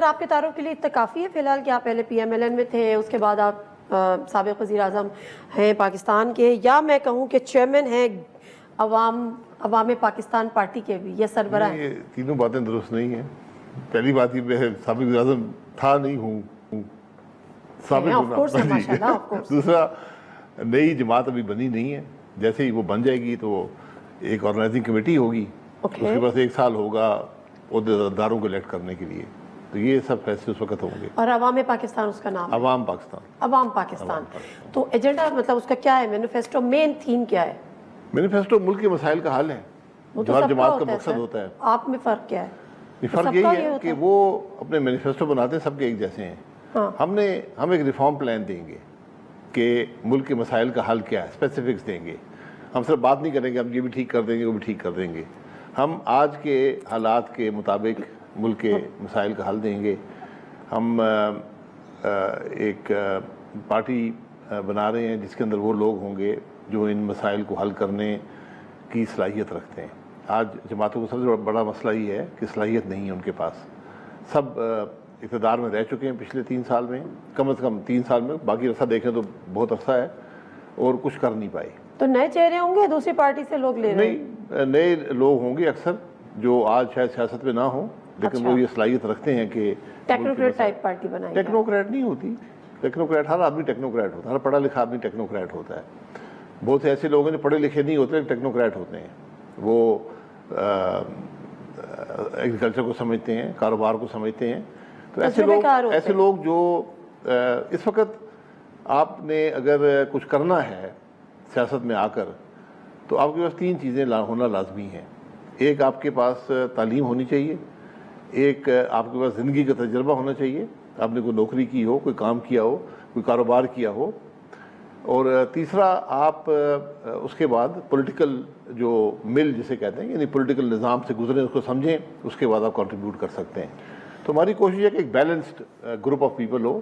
سر آپ کے تعارف کے لیے اتنا کافی ہے فی الحال کہ آپ پہلے پی ایم ایل این میں تھے، اس کے بعد آپ سابق وزیر اعظم ہیں پاکستان کے، یا میں کہوں کہ چیئرمین ہیں عوام پاکستان پارٹی کے بھی، یہ سربراہ ہیں؟ یہ تینوں باتیں درست نہیں ہیں. پہلی بات یہ میں سابق وزیر اعظم تھا نہیں ہوں دوسرا نئی جماعت ابھی بنی نہیں ہے، جیسے ہی وہ بن جائے گی تو ایک آرگنائزنگ کمیٹی ہوگی، اس کے پاس 1 سال ہوگا عہدیداروں کو الیکٹ کرنے کے لیے، تو یہ سب فیصلے اس وقت ہوں گے. اور عوام پاکستان اس کا نام ہے؟ عوام پاکستان. تو ایجنڈا مطلب اس کا کیا ہے؟ مینیفیسٹو مین تھیم کیا ہے؟ مینیفیسٹو ملک کے مسائل کا حل ہے، جو جماعت کا مقصد ہوتا ہے. آپ میں فرق کیا ہے؟ فرق یہی ہے کہ وہ اپنے مینیفیسٹو بناتے ہیں، سب کے ایک جیسے ہیں. ہم ایک ریفارم پلان دیں گے کہ ملک کے مسائل کا حل کیا ہے، اسپیسیفکس دیں گے. ہم صرف بات نہیں کریں گے ہم یہ بھی ٹھیک کر دیں گے وہ بھی ٹھیک کر دیں گے. ہم آج کے حالات کے مطابق ملک کے مسائل کا حل دیں گے. ہم ایک پارٹی بنا رہے ہیں جس کے اندر وہ لوگ ہوں گے جو ان مسائل کو حل کرنے کی صلاحیت رکھتے ہیں. آج جماعتوں کو سب سے بڑا مسئلہ یہ ہے کہ صلاحیت نہیں ہے ان کے پاس. سب اقتدار میں رہ چکے ہیں پچھلے 3 سال میں، کم از کم 3 سال میں، باقی عرصہ دیکھیں تو بہت عرصہ ہے، اور کچھ کر نہیں پائے. تو نئے چہرے ہوں گے دوسری پارٹی سے لوگ لے رہے ہیں؟ نہیں، نئے لوگ ہوں گے اکثر جو آج شاید سیاست میں نہ ہوں، لیکن وہ یہ صلاحیت رکھتے ہیں کہ ٹیکنوکریٹ ٹائپ پارٹی بنائیں. ٹیکنوکریٹ نہیں ہوتی. ٹیکنوکریٹ ہر آدمی ٹیکنوکریٹ ہوتا ہے، ہر پڑھا لکھا آدمی ٹیکنوکریٹ ہوتا ہے. بہت سے ایسے لوگ ہیں جو پڑھے لکھے نہیں ہوتے ٹیکنوکریٹ ہوتے ہیں. وہ ایگریکلچر کو سمجھتے ہیں، کاروبار کو سمجھتے ہیں. تو ایسے لوگ جو اس وقت آپ نے اگر کچھ کرنا ہے سیاست میں آ کر، تو آپ کے پاس 3 چیزیں ہونا لازمی ہیں. ایک آپ کے پاس تعلیم ہونی چاہیے، ایک آپ کے پاس زندگی کا تجربہ ہونا چاہیے، آپ نے کوئی نوکری کی ہو، کوئی کام کیا ہو، کوئی کاروبار کیا ہو، اور تیسرا آپ اس کے بعد پولیٹیکل جو مل جسے کہتے ہیں، یعنی پولیٹیکل نظام سے گزریں، اس کو سمجھیں، اس کے بعد آپ کنٹریبیوٹ کر سکتے ہیں. تو ہماری کوشش ہے کہ ایک balanced group of people who.